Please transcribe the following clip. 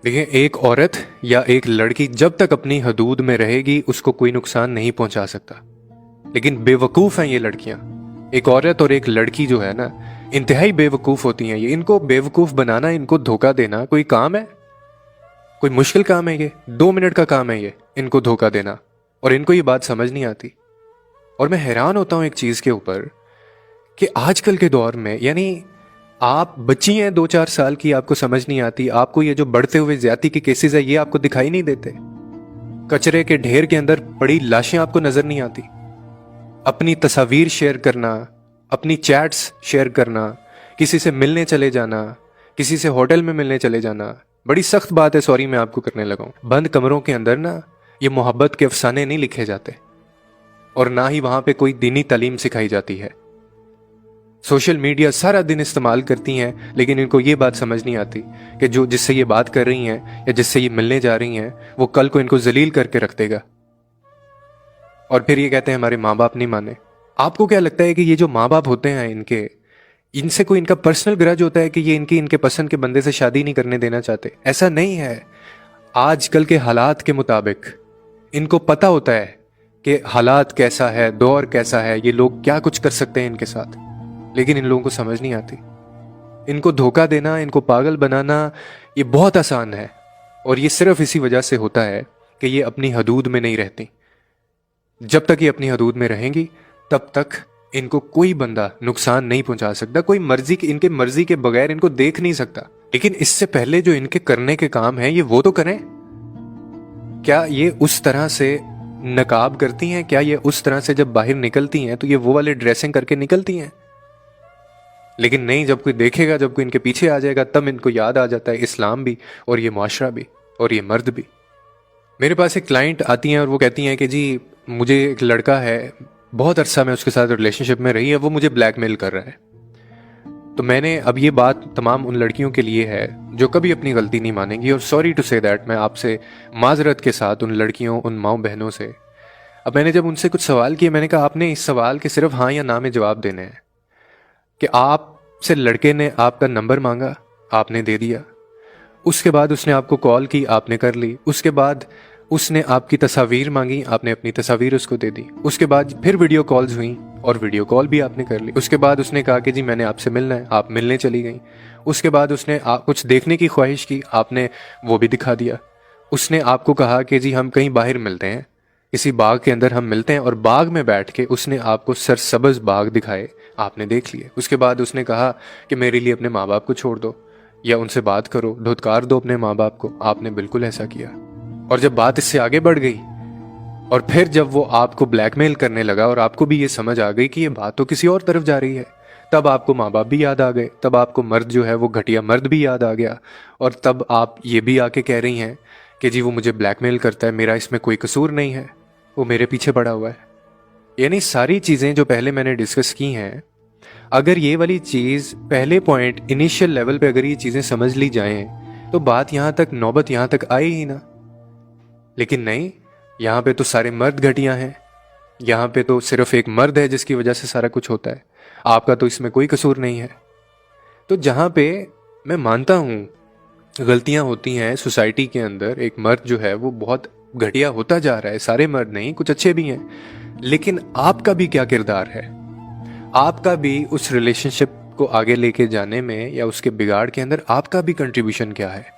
देखिए, एक औरत या एक लड़की जब तक अपनी हदूद में रहेगी उसको कोई नुकसान नहीं पहुंचा सकता। लेकिन बेवकूफ़ हैं ये लड़कियां। एक औरत और एक लड़की जो है ना, इंतहाई बेवकूफ़ होती हैं ये। इनको बेवकूफ़ बनाना, इनको धोखा देना कोई काम है? कोई मुश्किल काम है ये? 2 मिनट का काम है ये इनको धोखा देना, और इनको ये बात समझ नहीं आती। और मैं हैरान होता हूं एक चीज़ के ऊपर कि आजकल के दौर में, यानी आप बच्ची हैं 2-4 साल की, आपको समझ नहीं आती, आपको ये जो बढ़ते हुए ज्यादती के केसेस है ये आपको दिखाई नहीं देते। कचरे के ढेर के अंदर पड़ी लाशें आपको नजर नहीं आती। अपनी तस्वीर शेयर करना, अपनी चैट्स शेयर करना, किसी से मिलने चले जाना, किसी से होटल में मिलने चले जाना, बड़ी सख्त बात है, सॉरी मैं आपको करने लगा हूं। बंद कमरों के अंदर ना ये मोहब्बत के अफसाने नहीं लिखे जाते, और ना ही वहां पे कोई दीनी तालीम सिखाई जाती है। सोशल मीडिया सारा दिन इस्तेमाल करती हैं, लेकिन इनको ये बात समझ नहीं आती कि जो जिससे ये बात कर रही हैं या जिससे ये मिलने जा रही हैं वो कल को इनको जलील करके रख देगा। और फिर ये कहते हैं हमारे माँ बाप नहीं माने। आपको क्या लगता है कि ये जो माँ बाप होते हैं इनसे कोई इनका पर्सनल ग्रज होता है कि ये इनके पसंद के बंदे से शादी नहीं करने देना चाहते? ऐसा नहीं है। आजकल के हालात के मुताबिक इनको पता होता है कि हालात कैसा है, दौर कैसा है, ये लोग क्या कुछ कर सकते हैं इनके साथ, लेकिन इन लोगों को समझ नहीं आती। इनको धोखा देना, इनको पागल बनाना ये बहुत आसान है, और ये सिर्फ इसी वजह से होता है कि ये अपनी हदूद में नहीं रहती। जब तक ये अपनी हदूद में रहेंगी तब तक इनको कोई बंदा नुकसान नहीं पहुंचा सकता। कोई इनके मर्जी के बगैर इनको देख नहीं सकता। लेकिन इससे पहले जो इनके करने के काम है ये वो तो करें। क्या ये उस तरह से नकाब करती हैं? क्या ये उस तरह से जब बाहर निकलती हैं तो ये वो वाले ड्रेसिंग करके निकलती हैं? लेकिन नहीं, जब कोई देखेगा, जब कोई इनके पीछे आ जाएगा, तब इनको याद आ जाता है इस्लाम भी, और ये माशरा भी, और ये मर्द भी। मेरे पास एक क्लाइंट आती हैं और वो कहती हैं कि जी मुझे एक लड़का है, बहुत अरसा मैं उसके साथ रिलेशनशिप में रही है, वो मुझे ब्लैकमेल कर रहा है। तो मैंने, अब ये बात तमाम उन लड़कियों के लिए है जो कभी अपनी गलती नहीं मानेंगी, और सॉरी टू से दैट, मैं आपसे माजरत के साथ उन लड़कियों, उन माओ बहनों से। अब मैंने जब उनसे कुछ सवाल किए, मैंने कहा आपने इस सवाल के सिर्फ हाँ या ना में जवाब देने हैं कि आपसे लड़के ने आपका नंबर मांगा, आपने दे दिया। उसके बाद उसने आपको कॉल की, आपने कर ली। उसके बाद उसने आपकी तस्वीर मांगी, आपने अपनी तस्वीर उसको दे दी। उसके बाद फिर वीडियो कॉल्स हुई, और वीडियो कॉल भी आपने कर ली। उसके बाद उसने कहा कि जी मैंने आपसे मिलना है, आप मिलने चली गई। उसके बाद उसने कुछ देखने की ख्वाहिश की, आपने वो भी दिखा दिया। उसने आपको कहा कि जी हम कहीं बाहर मिलते हैं, किसी बाग के अंदर हम मिलते हैं, और बाग में बैठ के उसने आपको सरसब्ज बाग दिखाए, आपने देख लिए। उसके बाद उसने कहा कि मेरे लिए अपने माँ बाप को छोड़ दो, या उनसे बात करो, धुतकार दो अपने माँ बाप को। आपने बिल्कुल ऐसा किया। और जब बात इससे आगे बढ़ गई, और फिर जब वो आपको ब्लैकमेल करने लगा और आपको भी ये समझ आ गई कि ये बात तो किसी और तरफ जा रही है, तब आपको माँ बाप भी याद आ गए, तब आपको मर्द जो है वो घटिया मर्द भी याद आ गया, और तब आप ये भी आके कह रही हैं कि जी वो मुझे ब्लैकमेल करता है, मेरा इसमें कोई कसूर नहीं है, वो मेरे पीछे पड़ा हुआ है। यानी सारी चीज़ें जो पहले मैंने डिस्कस की हैं, अगर ये वाली चीज़ पहले पॉइंट इनिशियल लेवल पे अगर ये चीज़ें समझ ली जाएं तो बात यहाँ तक, नौबत यहाँ तक आई ही ना। लेकिन नहीं, यहाँ पे तो सारे मर्द घटिया हैं। यहाँ पे तो सिर्फ एक मर्द है जिसकी वजह से सारा कुछ होता है, आपका तो इसमें कोई कसूर नहीं है। तो जहाँ पे मैं मानता हूँ गलतियाँ होती हैं सोसाइटी के अंदर, एक मर्द जो है वो बहुत घटिया होता जा रहा है, सारे मर्द नहीं, कुछ अच्छे भी हैं, लेकिन आपका भी क्या किरदार है? आपका भी उस रिलेशनशिप को आगे लेके जाने में या उसके बिगाड़ के अंदर आपका भी कंट्रीब्यूशन क्या है?